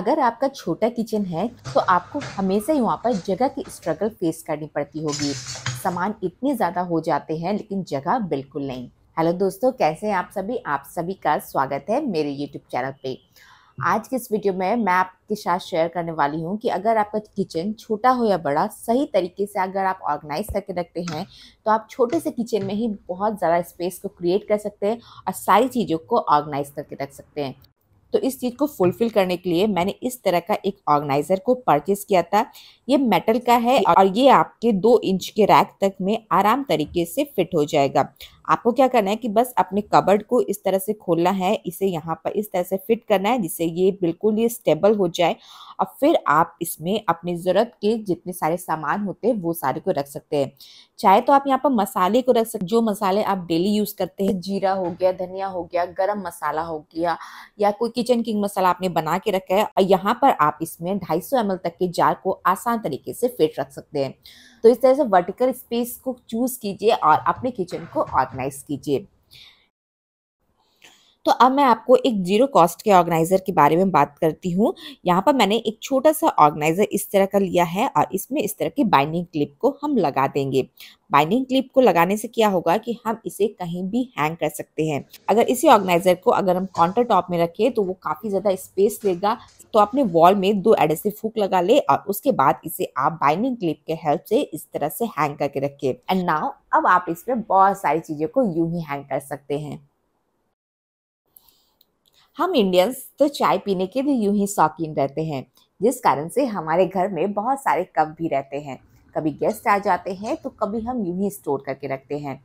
अगर आपका छोटा किचन है तो आपको हमेशा ही वहाँ पर जगह की स्ट्रगल फेस करनी पड़ती होगी। सामान इतने ज़्यादा हो जाते हैं लेकिन जगह बिल्कुल नहीं। हेलो दोस्तों, कैसे हैं आप सभी? आप सभी का स्वागत है मेरे यूट्यूब चैनल पे। आज के इस वीडियो में मैं आपके साथ शेयर करने वाली हूँ कि अगर आपका किचन छोटा हो या बड़ा, सही तरीके से अगर आप ऑर्गेनाइज करके रखते हैं तो आप छोटे से किचन में ही बहुत ज़्यादा स्पेस को क्रिएट कर सकते हैं और सारी चीज़ों को ऑर्गेनाइज करके रख सकते हैं। तो इस चीज़ को फुलफिल करने के लिए मैंने इस तरह का एक ऑर्गेनाइजर को परचेज किया था। ये मेटल का है और ये आपके 2 इंच के रैक तक में आराम तरीके से फिट हो जाएगा। आपको क्या करना है कि बस अपने कबर्ड को इस तरह से खोलना है, इसे यहाँ पर इस तरह से फिट करना है जिससे ये बिल्कुल ये स्टेबल हो जाए और फिर आप इसमें अपनी ज़रूरत के जितने सारे सामान होते हैं वो सारे को रख सकते हैं। चाहे तो आप यहाँ पर मसाले को रख सकते, जो मसाले आप डेली यूज़ करते हैं, जीरा हो गया, धनिया हो गया, गरम मसाला हो गया या कोई किचन किंग मसाला आपने बना के रखा है और यहाँ पर आप इसमें 250 ml तक के जार को आसान तरीके से फिट रख सकते हैं। तो इस तरह से वर्टिकल स्पेस को चूज कीजिए और अपने किचन को ऑर्गेनाइज कीजिए। तो अब मैं आपको एक जीरो कॉस्ट के ऑर्गेनाइजर के बारे में बात करती हूँ। यहाँ पर मैंने एक छोटा सा ऑर्गेनाइजर इस तरह का लिया है और इसमें इस तरह की बाइंडिंग क्लिप को हम लगा देंगे। बाइंडिंग क्लिप को लगाने से क्या होगा कि हम इसे कहीं भी हैंग कर सकते हैं। अगर इसी ऑर्गेनाइजर को अगर हम काउंटर टॉप में रखें तो वो काफ़ी ज़्यादा स्पेस लेगा। तो अपने वॉल में 2 एडेसिव हुक लगा ले और उसके बाद इसे आप बाइंडिंग क्लिप के हेल्प से इस तरह से हैंग करके रखिए। एंड नाउ अब आप इसमें बहुत सारी चीज़ों को यूं ही हैंग कर सकते हैं। हम इंडियंस तो चाय पीने के भी यूं ही शौकीन रहते हैं, जिस कारण से हमारे घर में बहुत सारे कप भी रहते हैं। कभी गेस्ट आ जाते हैं तो कभी हम यूं ही स्टोर करके रखते हैं।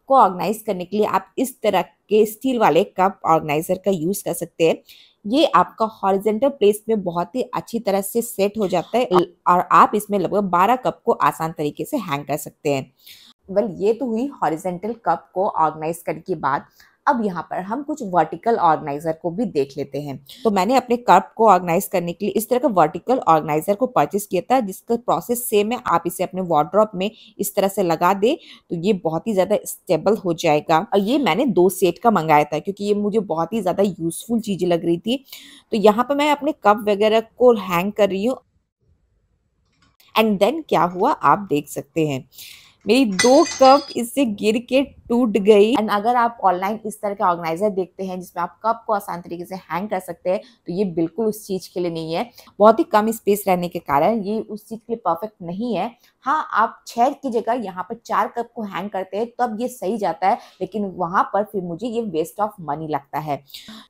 को ऑर्गेनाइज करने के लिए आप इस तरह के स्टील वाले कप ऑर्गेनाइजर का यूज कर सकते हैं। ये आपका हॉरिजॉन्टल प्लेस में बहुत ही अच्छी तरह से सेट हो जाता है और आप इसमें लगभग 12 कप को आसान तरीके से हैंग कर सकते हैं। ये तो हुई हॉरिजॉन्टल कप को ऑर्गेनाइज करने की बात। अब यहाँ पर हम कुछ वर्टिकल ऑर्गेनाइजर को भी देख लेते हैं। तो मैंने अपने कप को ऑर्गेनाइज करने के लिए इस तरह का वर्टिकल ऑर्गेनाइजर को परचेस किया था, जिसका प्रोसेस सेम है। आप इसे अपने वार्डरोब में इस तरह से लगा दे तो ये बहुत ही ज़्यादा स्टेबल हो जाएगा। और ये मैंने 2 सेट का मंगाया था क्योंकि ये मुझे बहुत ही ज़्यादा यूजफुल चीज़ें लग रही थी। तो यहाँ पर मैं अपने कप वगैरह को हैंग कर रही हूँ एंड देन क्या हुआ आप देख सकते हैं, मेरी 2 कप इससे गिर के टूट गई। एंड अगर आप ऑनलाइन इस तरह का ऑर्गेनाइजर देखते हैं जिसमें आप कप को आसान तरीके से हैंग कर सकते हैं तो ये बिल्कुल उस चीज़ के लिए नहीं है। बहुत ही कम स्पेस रहने के कारण ये उस चीज़ के लिए परफेक्ट नहीं है। हाँ, आप 6 की जगह यहाँ पर 4 कप को हैंग करते हैं तब ये सही जाता है, लेकिन वहाँ पर फिर मुझे ये वेस्ट ऑफ मनी लगता है।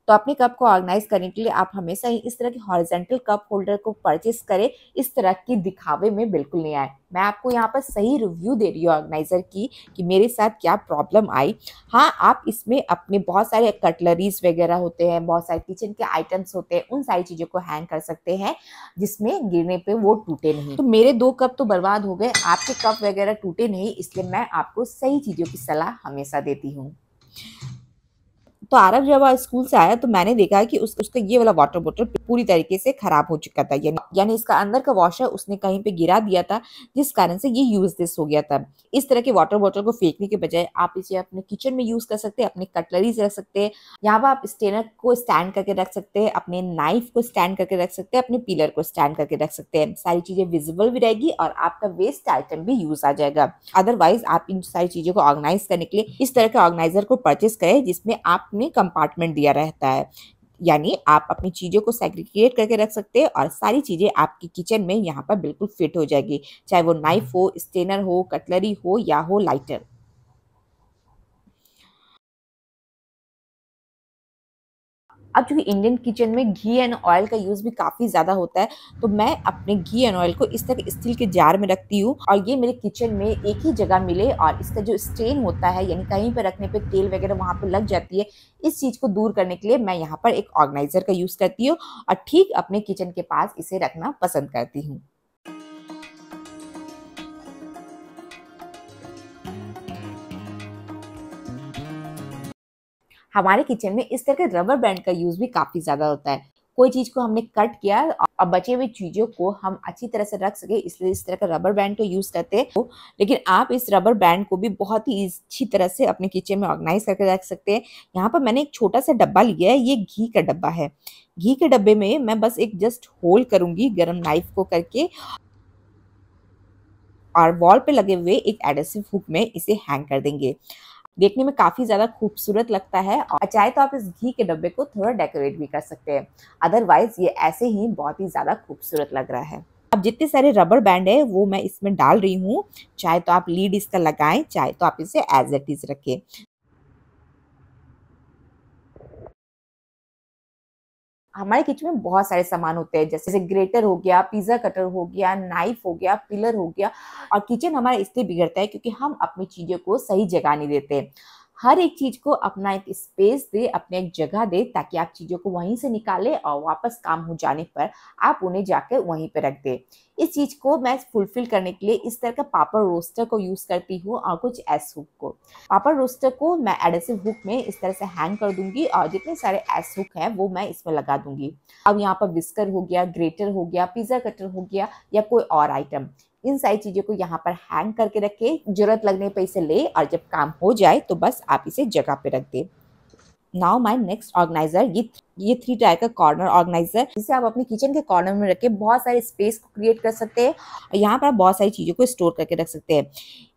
तो अपने कप को ऑर्गेनाइज करने के लिए आप हमेशा ही इस तरह के हॉरिजॉन्टल कप होल्डर को परचेस करें। इस तरह की दिखावे में बिल्कुल नहीं आए। मैं आपको यहाँ पर सही रिव्यू दे रही हूँ ऑर्गेनाइजर की कि मेरे साथ क्या प्रॉब्लम आई। हाँ, आप इसमें अपने बहुत सारे कटलरीज वगैरह होते हैं, बहुत सारे किचन के आइटम्स होते हैं, उन सारी चीज़ों को हैंग कर सकते हैं जिसमें गिरने पे वो टूटे नहीं। तो मेरे 2 कप तो बर्बाद हो गए, आपके कप वगैरह टूटे नहीं, इसलिए मैं आपको सही चीज़ों की सलाह हमेशा देती हूँ। तो आरव जब स्कूल से आया तो मैंने देखा कि उसका ये वाला वाटर बॉटल पूरी तरीके से खराब हो चुका था, यानी इसका अंदर का वॉशर उसने कहीं पे गिरा दिया था, जिस कारण से ये यूजलेस हो गया था। इस तरह के वाटर बॉटल को फेंकने के बजाय आप इसे अपने किचन में यूज कर सकते हैं, अपने कटलरीज रख सकते हैं। यहाँ पर आप स्टेनर को स्टैंड करके रख सकते हैं, अपने नाइफ को स्टैंड करके रख सकते हैं, अपने पिलर को स्टैंड करके रख सकते हैं। सारी चीजें विजिबल भी रहेगी और आपका वेस्ट आइटम भी यूज आ जाएगा। अदरवाइज आप इन सारी चीजों को ऑर्गेनाइज करने के लिए इस तरह के ऑर्गेनाइजर को परचेस करें जिसमें आपने कंपार्टमेंट दिया रहता है, यानी आप अपनी चीज़ों को सेग्रीगेट करके रख सकते हैं और सारी चीज़ें आपकी किचन में यहाँ पर बिल्कुल फिट हो जाएगी, चाहे वो नाइफ हो, स्टेनर हो, कटलरी हो या हो लाइटर। अब चूँकि इंडियन किचन में घी एंड ऑयल का यूज़ भी काफ़ी ज़्यादा होता है, तो मैं अपने घी एंड ऑयल को इस तरह स्टील के जार में रखती हूँ और ये मेरे किचन में एक ही जगह मिले और इसका जो स्टेन होता है, यानी कहीं पर रखने पे तेल वगैरह वहाँ पे लग जाती है, इस चीज़ को दूर करने के लिए मैं यहाँ पर एक ऑर्गेनाइज़र का यूज़ करती हूँ और ठीक अपने किचन के पास इसे रखना पसंद करती हूँ। हमारे किचन में इस तरह के रबर बैंड का यूज़ भी काफ़ी ज़्यादा होता है। कोई चीज़ को हमने कट किया और बचे हुए चीज़ों को हम अच्छी तरह से रख सके, इसलिए इस तरह का रबर बैंड को यूज़ करते हैं। लेकिन आप इस रबर बैंड को भी बहुत ही अच्छी तरह से अपने किचन में ऑर्गेनाइज करके रख सकते हैं। यहाँ पर मैंने एक छोटा सा डब्बा लिया है, ये घी का डब्बा है। घी के डब्बे में मैं बस एक जस्ट होल करूंगी गरम नाइफ को करके, और वॉल पे लगे हुए एक एडेसिव हुक में इसे हैंग कर देंगे। देखने में काफ़ी ज़्यादा खूबसूरत लगता है, और चाहे तो आप इस घी के डब्बे को थोड़ा डेकोरेट भी कर सकते हैं। अदरवाइज ये ऐसे ही बहुत ही ज़्यादा खूबसूरत लग रहा है। अब जितने सारे रबर बैंड है वो मैं इसमें डाल रही हूँ। चाहे तो आप लीड इसका लगाएं, चाहे तो आप इसे एज इट इज रखें। हमारे किचन में बहुत सारे सामान होते हैं, जैसे ग्रेटर हो गया, पिज्जा कटर हो गया, नाइफ हो गया, पिलर हो गया। और किचन हमारा इसलिए बिगड़ता है क्योंकि हम अपनी चीज़ों को सही जगह नहीं देते। हर एक चीज़ को अपना एक स्पेस दे, अपने एक जगह दे, ताकि आप चीज़ों को वहीं से निकालें और वापस काम हो जाने पर आप उन्हें जाकर वहीं पे रख दें। इस चीज़ को मैं फुलफिल करने के लिए इस तरह का पापड़ रोस्टर को यूज़ करती हूँ, और कुछ एस हुक को। पापड़ रोस्टर को मैं एडेसिव हुक में इस तरह से हैंग कर दूंगी, और जितने सारे एस हुक हैं वो मैं इसमें लगा दूंगी। अब यहाँ पर विस्कर हो गया, ग्रेटर हो गया, पिज्जा कटर हो गया, या कोई और आइटम, इन सारी चीज़ों को यहाँ पर हैंग करके रखे। जरूरत लगने पे इसे ले, और जब काम हो जाए तो बस आप इसे जगह पे रख दे। नाउ माय नेक्स्ट ऑर्गेनाइजर, ये 3 टायर का कॉर्नर ऑर्गेनाइजर, जिसे आप अपने किचन के कॉर्नर में रख के बहुत सारे स्पेस को क्रिएट कर सकते हैं, और यहाँ पर आप बहुत सारी चीज़ों को स्टोर करके रख सकते हैं।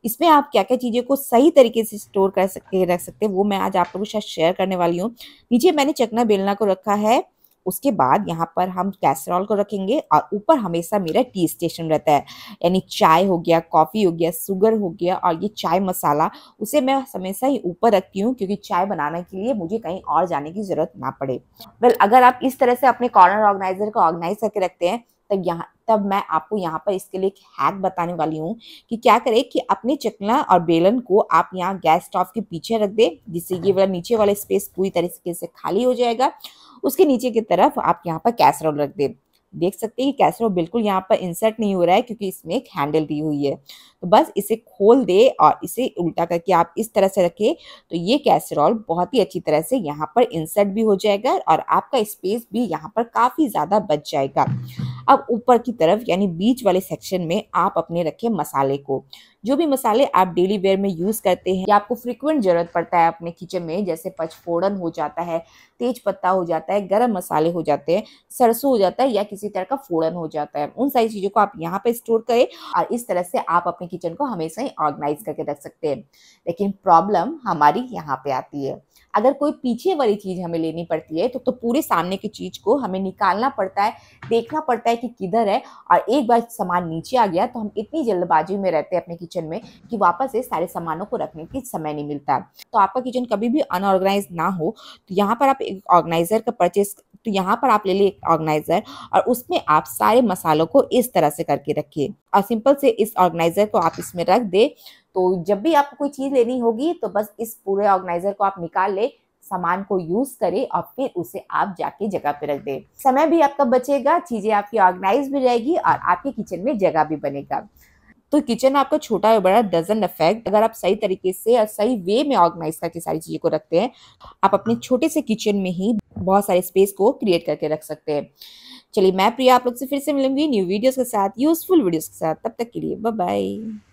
इसमें आप क्या क्या चीज़ों को सही तरीके से स्टोर कर सकते रख सकते हैं, वो मैं आज आप लोगों के साथ शेयर करने वाली हूँ। नीचे मैंने चकना बेलना को रखा है। उसके बाद यहाँ पर हम कैसरॉल को रखेंगे, और ऊपर हमेशा मेरा टी स्टेशन रहता है, यानी चाय हो गया, कॉफ़ी हो गया, शुगर हो गया, और ये चाय मसाला, उसे मैं हमेशा ही ऊपर रखती हूँ, क्योंकि चाय बनाने के लिए मुझे कहीं और जाने की ज़रूरत ना पड़े। वेल, अगर आप इस तरह से अपने कॉर्नर ऑर्गेनाइजर को ऑर्गेनाइज करके रखते हैं, तब मैं आपको यहाँ पर इसके लिए एक हैक बताने वाली हूँ कि क्या करें कि अपने चकला और बेलन को आप यहाँ गैस स्टोव के पीछे रख दें, जिससे ये वाला नीचे वाला स्पेस पूरी तरीके से खाली हो जाएगा। उसके नीचे की तरफ आप यहाँ पर कैसरोल रख दें। देख सकते हैं कि कैसरोल बिल्कुल यहाँ पर इंसर्ट नहीं हो रहा है, क्योंकि इसमें एक हैंडल दी हुई है। तो बस इसे खोल दे और इसे उल्टा करके आप इस तरह से रखें, तो ये कैसरोल बहुत ही अच्छी तरह से यहाँ पर इंसर्ट भी हो जाएगा, और आपका स्पेस भी यहाँ पर काफ़ी ज़्यादा बच जाएगा। अब ऊपर की तरफ यानी बीच वाले सेक्शन में आप अपने रखें मसाले को। जो भी मसाले आप डेली वेयर में यूज़ करते हैं या आपको फ्रिक्वेंट ज़रूरत पड़ता है अपने किचन में, जैसे पचफोड़न हो जाता है, तेज पत्ता हो जाता है, गरम मसाले हो जाते हैं, सरसों हो जाता है, या किसी तरह का फोड़न हो जाता है, उन सारी चीज़ों को आप यहाँ पे स्टोर करें, और इस तरह से आप अपने किचन को हमेशा ही ऑर्गेनाइज करके रख सकते हैं। लेकिन प्रॉब्लम हमारी यहाँ पे आती है, अगर कोई पीछे वाली चीज़ हमें लेनी पड़ती है तो पूरे सामने की चीज़ को हमें निकालना पड़ता है, देखना पड़ता है कि किधर है, और एक बार सामान नीचे आ गया तो हम इतनी जल्दबाजी में रहते हैं अपने किचन में कि वापस से सारे सामानों को रखने की समय नहीं मिलता। तो आपका किचन कभी भी अनऑर्गेनाइज ना हो, तो यहाँ पर आप एक ऑर्गेनाइजर का परचेस, तो यहाँ पर आप ले लिए एक ऑर्गेनाइजर, और उसमें आप सारे मसालों को इस तरह से करके रखिए, और सिंपल से इस ऑर्गेनाइजर को आप इसमें रख दे। तो जब भी आपको कोई चीज़ लेनी होगी तो बस इस पूरे ऑर्गेनाइजर को आप निकाल ले, सामान को यूज करें, और फिर उसे आप जाके जगह पे रख दें। समय भी आपका बचेगा, चीजें आपकी ऑर्गेनाइज भी रहेगी, और आपके किचन में जगह भी बनेगा। तो किचन आपका छोटा या बड़ा डजंट अफेक्ट, अगर आप सही तरीके से और सही वे में ऑर्गेनाइज करके सारी चीज़ों को रखते हैं, आप अपने छोटे से किचन में ही बहुत सारे स्पेस को क्रिएट करके रख सकते हैं। चलिए, मैं प्रिया आप लोग से फिर से मिलूंगी न्यू वीडियोस के साथ, यूजफुल वीडियोस के साथ। तब तक के लिए बाय बाय।